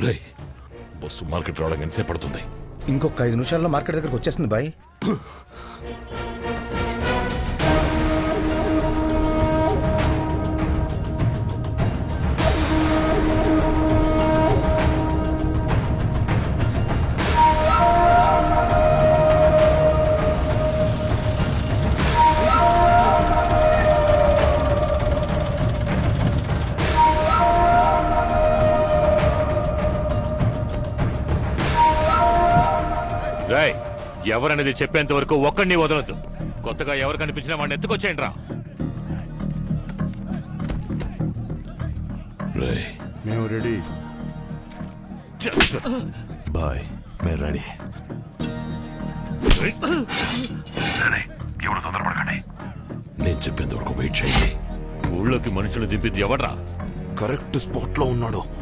రే bus market రావడానికి ఎంతసేపు పడుతుంది? ఇంకొక 5 నిమిషాల్లో మార్కెట్ దగ్గరకు వచ్చేస్తుంది బాయ్. రాయ్ ఎవరనేది చెప్పేంత వరకు ఒక్కడిని వదలొద్దు. కొత్తగా ఎవరు కనిపించినా వాడిని ఎత్తుకొచ్చేయండి రా. రాయ్ మేము రెడీ. బాయ్ మేము రెడీ. ఎవరు తొందరపడకండి. నేను చెప్పేంత వరకు వెయిట్ చేయండి. ఊళ్ళోకి మనుషులు దింపింది ఎవడ్రా? కరెక్ట్ స్పాట్ లో ఉన్నాడు.